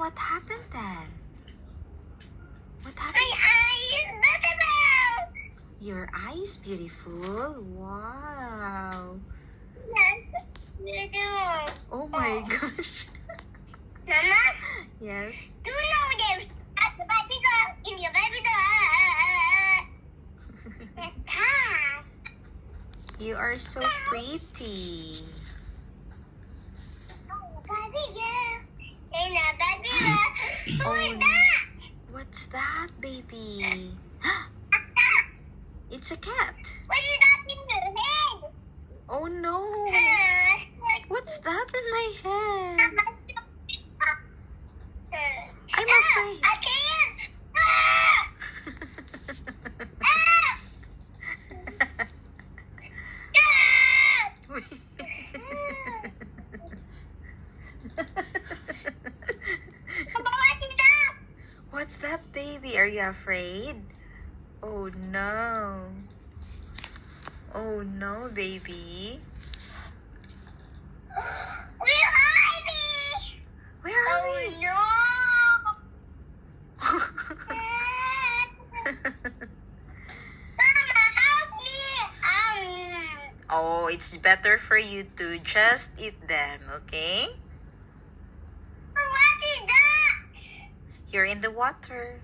what happened then? What happened? My eye is beautiful. Your eye is beautiful. Wow. Yes, beautiful. Oh my gosh. Mama, Yes. do you know this? At the baby doll, in your baby doll. You are so pretty. Baby girl, in a baby doll. Who is Oh, that? what's that, baby? It's a cat. What is that in your head? Oh no. What's that in my head? I'm afraid. I can't. What's that, baby? Are you afraid? Oh no. Oh no, baby. Where are we? Where are Oh we? no. Mama, help me. Oh, it's better for you to just eat them, okay? What is that? You're in the water.